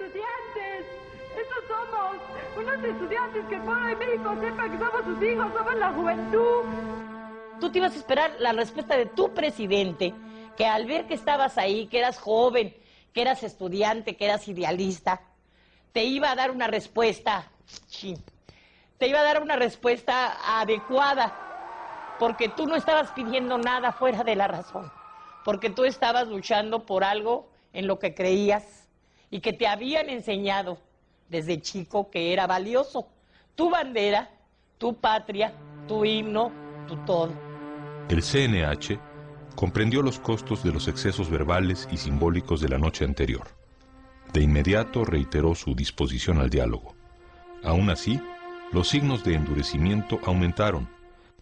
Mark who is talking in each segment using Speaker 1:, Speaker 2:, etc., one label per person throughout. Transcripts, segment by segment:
Speaker 1: estudiantes. Esos somos unos estudiantes, que el pueblo de México sepa que somos sus hijos, somos la juventud.
Speaker 2: Tú te ibas a esperar la respuesta de tu presidente, que al ver que estabas ahí, que eras joven, que eras estudiante, que eras idealista, te iba a dar una respuesta, te iba a dar una respuesta adecuada, porque tú no estabas pidiendo nada fuera de la razón, porque tú estabas luchando por algo en lo que creías y que te habían enseñado desde chico que era valioso. Tu bandera, tu patria, tu himno, tu todo.
Speaker 3: El CNH comprendió los costos de los excesos verbales y simbólicos de la noche anterior. De inmediato reiteró su disposición al diálogo. Aún así, los signos de endurecimiento aumentaron.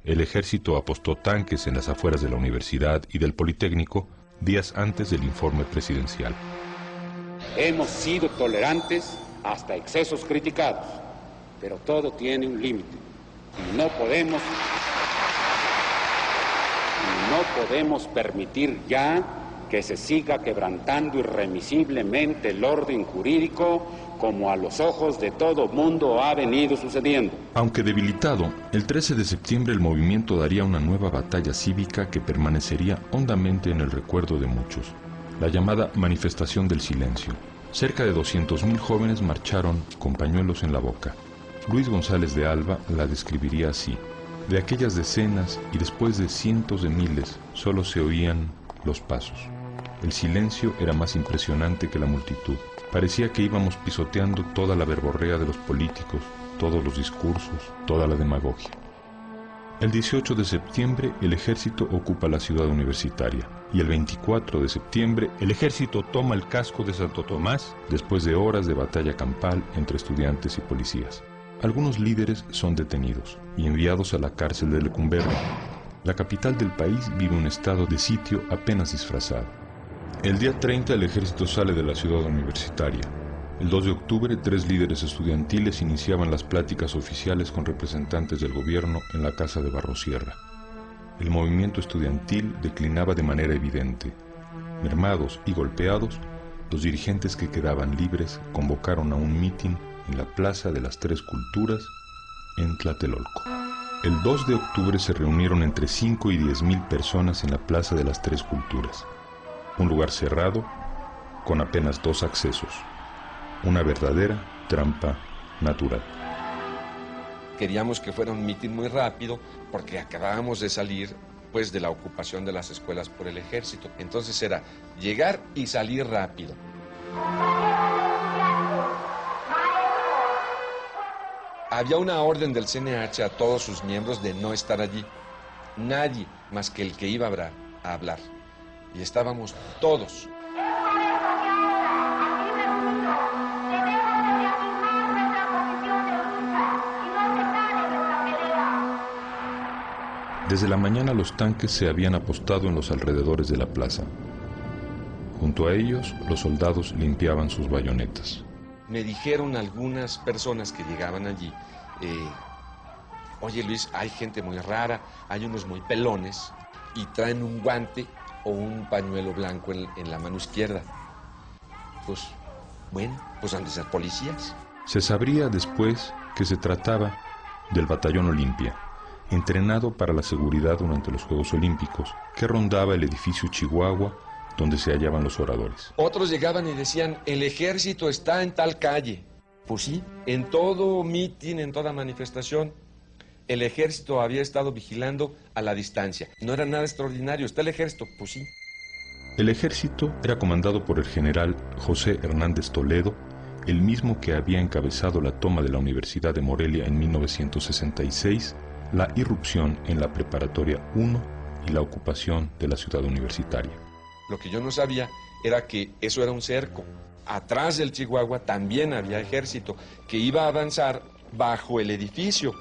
Speaker 3: El ejército apostó tanques en las afueras de la universidad y del Politécnico días antes del informe presidencial.
Speaker 4: Hemos sido tolerantes hasta excesos criticados, pero todo tiene un límite y no podemos permitir ya que se siga quebrantando irremisiblemente el orden jurídico como a los ojos de todo mundo ha venido sucediendo.
Speaker 3: Aunque debilitado, el 13 de septiembre el movimiento daría una nueva batalla cívica que permanecería hondamente en el recuerdo de muchos, la llamada Manifestación del Silencio. Cerca de 200.000 jóvenes marcharon con pañuelos en la boca. Luis González de Alba la describiría así: de aquellas decenas y después de cientos de miles, solo se oían los pasos. El silencio era más impresionante que la multitud. Parecía que íbamos pisoteando toda la verborrea de los políticos, todos los discursos, toda la demagogia. El 18 de septiembre el ejército ocupa la ciudad universitaria y el 24 de septiembre el ejército toma el casco de Santo Tomás después de horas de batalla campal entre estudiantes y policías. Algunos líderes son detenidos y enviados a la cárcel de Lecumberri. La capital del país vive un estado de sitio apenas disfrazado. El día 30 el ejército sale de la ciudad universitaria. El 2 de octubre 3 líderes estudiantiles iniciaban las pláticas oficiales con representantes del gobierno en la casa de Barrosierra. El movimiento estudiantil declinaba de manera evidente. Mermados y golpeados, los dirigentes que quedaban libres convocaron a un mitin en la Plaza de las Tres Culturas, en Tlatelolco. El 2 de octubre se reunieron entre 5 y 10.000 personas en la Plaza de las Tres Culturas, un lugar cerrado con apenas 2 accesos, una verdadera trampa natural.
Speaker 5: Queríamos que fuera un mitin muy rápido porque acabábamos de salir pues de la ocupación de las escuelas por el ejército. Entonces era llegar y salir rápido. Había una orden del CNH a todos sus miembros de no estar allí. Nadie más que el que iba a hablar. Y estábamos todos.
Speaker 3: Desde la mañana los tanques se habían apostado en los alrededores de la plaza. Junto a ellos, los soldados limpiaban sus bayonetas.
Speaker 5: Me dijeron algunas personas que llegaban allí, oye Luis, hay gente muy rara, hay unos muy pelones y traen un guante o un pañuelo blanco en la mano izquierda. Pues, bueno, pues han de ser policías.
Speaker 3: Se sabría después que se trataba del Batallón Olimpia, entrenado para la seguridad durante los Juegos Olímpicos, que rondaba el edificio Chihuahua donde se hallaban los oradores.
Speaker 5: Otros llegaban y decían, el ejército está en tal calle. Pues sí, en todo mitin, en toda manifestación, el ejército había estado vigilando a la distancia. No era nada extraordinario, está el ejército, pues sí.
Speaker 3: El ejército era comandado por el general José Hernández Toledo, el mismo que había encabezado la toma de la Universidad de Morelia en 1966, la irrupción en la Preparatoria 1 y la ocupación de la ciudad universitaria.
Speaker 5: Lo que yo no sabía era que eso era un cerco. Atrás del Chihuahua también había ejército que iba a avanzar bajo el edificio.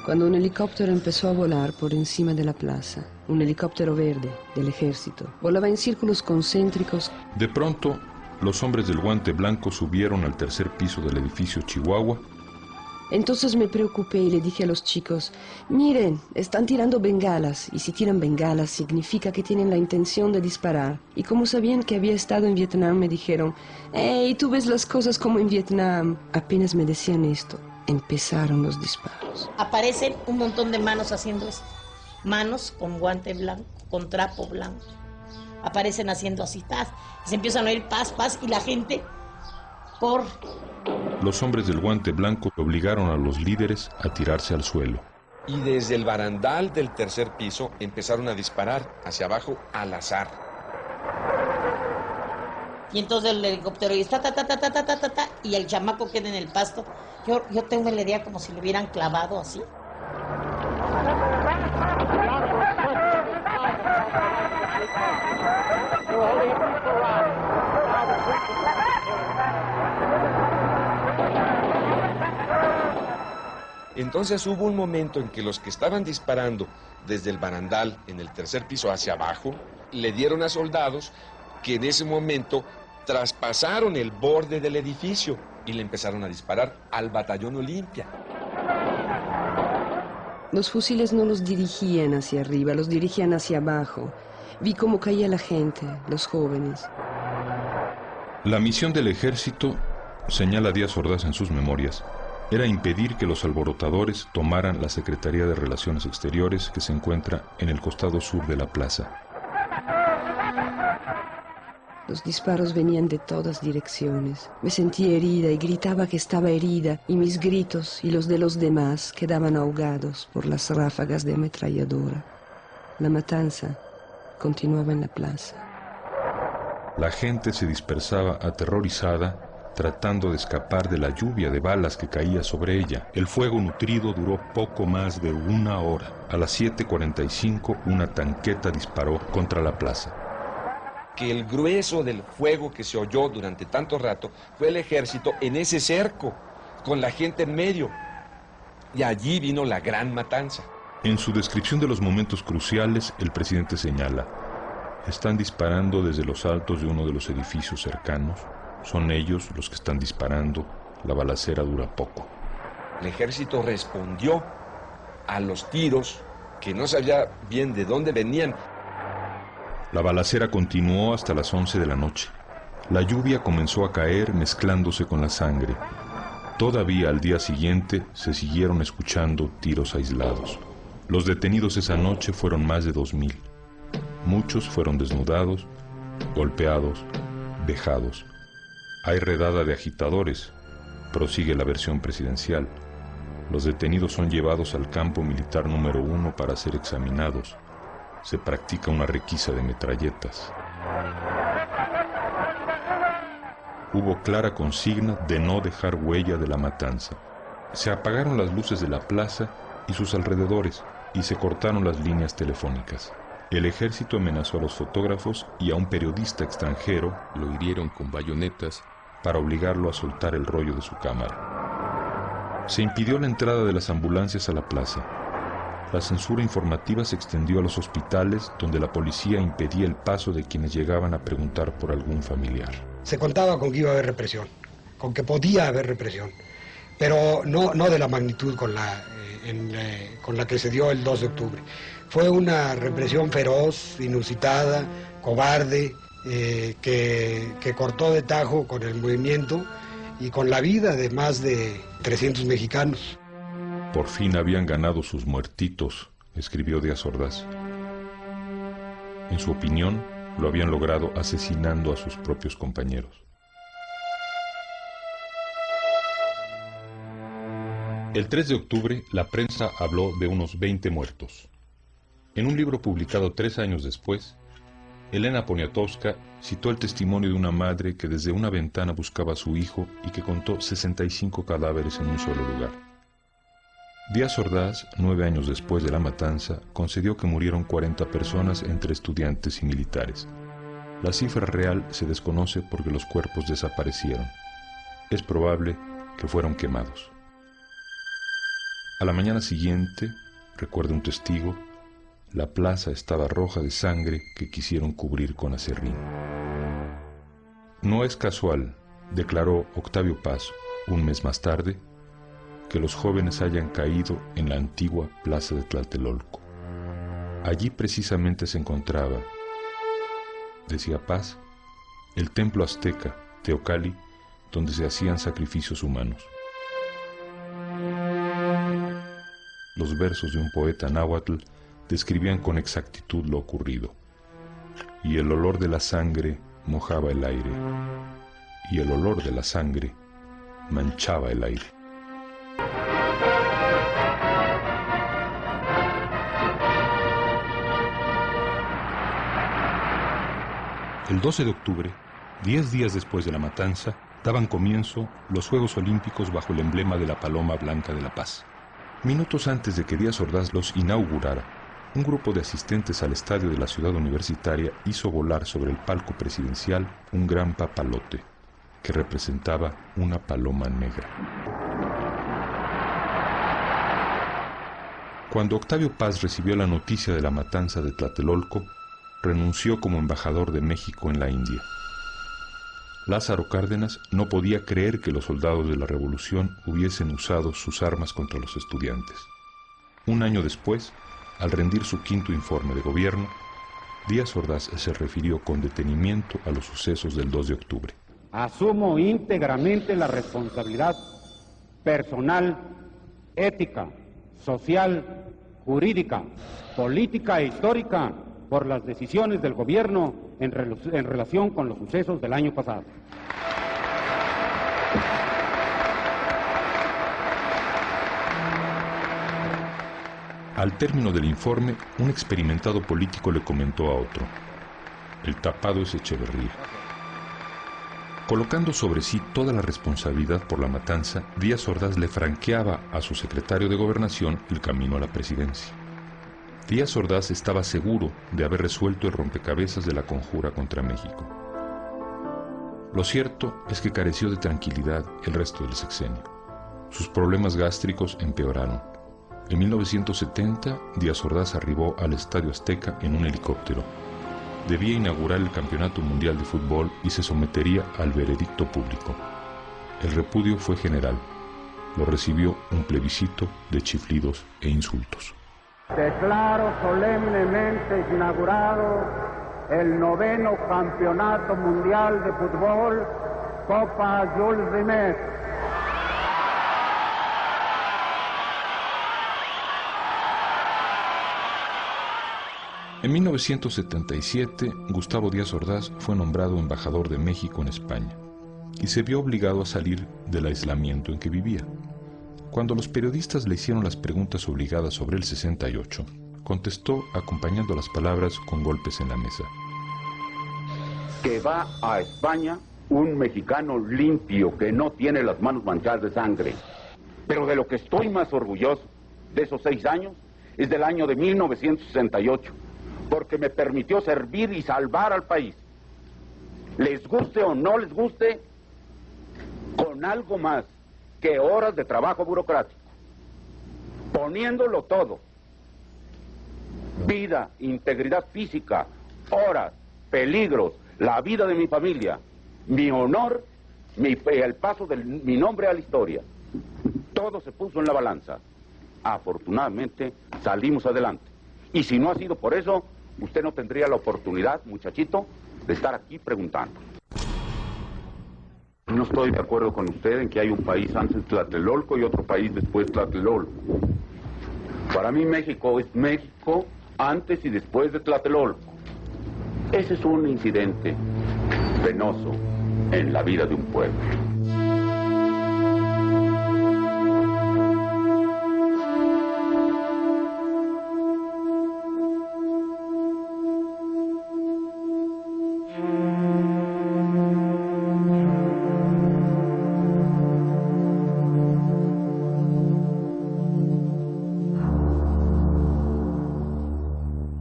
Speaker 6: Cuando un helicóptero empezó a volar por encima de la plaza, un helicóptero verde del ejército, volaba en círculos concéntricos.
Speaker 3: De pronto, los hombres del guante blanco subieron al tercer piso del edificio Chihuahua
Speaker 6: Entonces me preocupé y le dije a los chicos, miren, están tirando bengalas, y si tiran bengalas significa que tienen la intención de disparar. Y como sabían que había estado en Vietnam, me dijeron, hey, tú ves las cosas como en Vietnam. Apenas me decían esto, empezaron los disparos.
Speaker 2: Aparecen un montón de manos haciendo esto. Manos con guante blanco, con trapo blanco. Aparecen haciendo así, ¡tas! Y se empiezan a oír paz, paz, y la gente corre.
Speaker 3: Los hombres del guante blanco obligaron a los líderes a tirarse al suelo.
Speaker 5: Y desde el barandal del tercer piso empezaron a disparar hacia abajo al azar.
Speaker 2: Y entonces el helicóptero y está, y el chamaco queda en el pasto. Yo tengo la idea como si lo hubieran clavado así.
Speaker 5: Entonces hubo un momento en que los que estaban disparando desde el barandal en el tercer piso hacia abajo, le dieron a soldados que en ese momento traspasaron el borde del edificio y le empezaron a disparar al batallón Olimpia.
Speaker 6: Los fusiles no los dirigían hacia arriba, los dirigían hacia abajo. Vi cómo caía la gente, los jóvenes.
Speaker 3: La misión del ejército, señala Díaz Ordaz en sus memorias, era impedir que los alborotadores tomaran la Secretaría de Relaciones Exteriores que se encuentra en el costado sur de la plaza.
Speaker 6: Los disparos venían de todas direcciones. Me sentí herida y gritaba que estaba herida, y mis gritos y los de los demás quedaban ahogados por las ráfagas de ametralladora. La matanza continuaba en la plaza.
Speaker 3: La gente se dispersaba aterrorizada, tratando de escapar de la lluvia de balas que caía sobre ella. El fuego nutrido duró poco más de 1 hora. A las 7:45 una tanqueta disparó contra la plaza.
Speaker 5: Que el grueso del fuego que se oyó durante tanto rato fue el ejército en ese cerco, con la gente en medio. Y allí vino la gran matanza.
Speaker 3: En su descripción de los momentos cruciales, el presidente señala: están disparando desde los altos de uno de los edificios cercanos. Son ellos los que están disparando. La balacera dura poco.
Speaker 5: El ejército respondió a los tiros que no sabía bien de dónde venían.
Speaker 3: La balacera continuó hasta las 11 de la noche. La lluvia comenzó a caer mezclándose con la sangre. Todavía al día siguiente se siguieron escuchando tiros aislados. Los detenidos esa noche fueron más de 2,000. Muchos fueron desnudados, golpeados, vejados. Hay redada de agitadores, prosigue la versión presidencial. Los detenidos son llevados al campo militar número 1 para ser examinados. Se practica una requisa de metralletas. Hubo clara consigna de no dejar huella de la matanza. Se apagaron las luces de la plaza y sus alrededores y se cortaron las líneas telefónicas. El ejército amenazó a los fotógrafos y a un periodista extranjero, lo hirieron con bayonetas para obligarlo a soltar el rollo de su cámara. Se impidió la entrada de las ambulancias a la plaza. La censura informativa se extendió a los hospitales, donde la policía impedía el paso de quienes llegaban a preguntar por algún familiar.
Speaker 7: Se contaba con que iba a haber represión, con que podía haber represión, pero no de la magnitud con la que se dio el 2 de octubre. Fue una represión feroz, inusitada, cobarde, que cortó de tajo con el movimiento y con la vida de más de 300 mexicanos.
Speaker 3: Por fin habían ganado sus muertitos, escribió Díaz Ordaz. En su opinión, lo habían logrado asesinando a sus propios compañeros. El 3 de octubre, la prensa habló de unos 20 muertos. En un libro publicado 3 años después, Elena Poniatowska citó el testimonio de una madre que desde una ventana buscaba a su hijo y que contó 65 cadáveres en un solo lugar. Díaz Ordaz, 9 años después de la matanza, concedió que murieron 40 personas entre estudiantes y militares. La cifra real se desconoce porque los cuerpos desaparecieron. Es probable que fueron quemados. A la mañana siguiente, recuerda un testigo, la plaza estaba roja de sangre que quisieron cubrir con aserrín. No es casual, declaró Octavio Paz un mes más tarde, que los jóvenes hayan caído en la antigua plaza de Tlatelolco. Allí precisamente se encontraba, decía Paz, el templo azteca, Teocalli, donde se hacían sacrificios humanos. Los versos de un poeta náhuatl describían con exactitud lo ocurrido. Y el olor de la sangre mojaba el aire, y el olor de la sangre manchaba el aire. El 12 de octubre, 10 días después de la matanza, daban comienzo los Juegos Olímpicos bajo el emblema de la Paloma Blanca de la Paz. Minutos antes de que Díaz Ordaz los inaugurara, un grupo de asistentes al estadio de la ciudad universitaria hizo volar sobre el palco presidencial un gran papalote que representaba una paloma negra. Cuando Octavio Paz recibió la noticia de la matanza de Tlatelolco, renunció como embajador de México en la India. Lázaro Cárdenas no podía creer que los soldados de la revolución hubiesen usado sus armas contra los estudiantes. Un año después, al rendir su quinto informe de gobierno, Díaz Ordaz se refirió con detenimiento a los sucesos del 2 de octubre.
Speaker 4: Asumo íntegramente la responsabilidad personal, ética, social, jurídica, política e histórica por las decisiones del gobierno en relación con los sucesos del año pasado.
Speaker 3: Al término del informe, un experimentado político le comentó a otro: el tapado es Echeverría. Colocando sobre sí toda la responsabilidad por la matanza, Díaz Ordaz le franqueaba a su secretario de Gobernación el camino a la presidencia. Díaz Ordaz estaba seguro de haber resuelto el rompecabezas de la conjura contra México. Lo cierto es que careció de tranquilidad el resto del sexenio. Sus problemas gástricos empeoraron. En 1970, Díaz Ordaz arribó al Estadio Azteca en un helicóptero. Debía inaugurar el Campeonato Mundial de Fútbol y se sometería al veredicto público. El repudio fue general. Lo recibió un plebiscito de chiflidos e insultos.
Speaker 4: Declaro solemnemente inaugurado el 9º Campeonato Mundial de Fútbol, Copa Jules Rimet.
Speaker 3: En 1977, Gustavo Díaz Ordaz fue nombrado embajador de México en España y se vio obligado a salir del aislamiento en que vivía. Cuando los periodistas le hicieron las preguntas obligadas sobre el 68, contestó acompañando las palabras con golpes en la mesa.
Speaker 4: Que va a España un mexicano limpio que no tiene las manos manchadas de sangre. Pero de lo que estoy más orgulloso de esos 6 años es del año de 1968, porque me permitió servir y salvar al país. Les guste o no les guste, con algo más que horas de trabajo burocrático, poniéndolo todo: vida, integridad física, horas, peligros, la vida de mi familia, mi honor, el paso de mi nombre a la historia. Todo se puso en la balanza. Afortunadamente salimos adelante. Y si no ha sido por eso, usted no tendría la oportunidad, muchachito, de estar aquí preguntando. No estoy de acuerdo con usted en que hay un país antes de Tlatelolco y otro país después de Tlatelolco. Para mí México es México antes y después de Tlatelolco. Ese es un incidente penoso en la vida de un pueblo.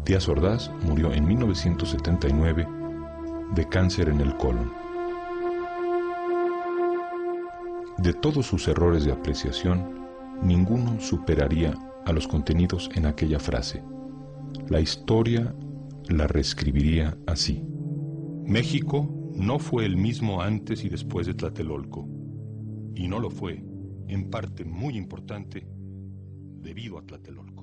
Speaker 3: Díaz Ordaz murió en 1979 de cáncer en el colon. De todos sus errores de apreciación, ninguno superaría a los contenidos en aquella frase. La historia la reescribiría así: México no fue el mismo antes y después de Tlatelolco, y no lo fue en parte muy importante debido a Tlatelolco.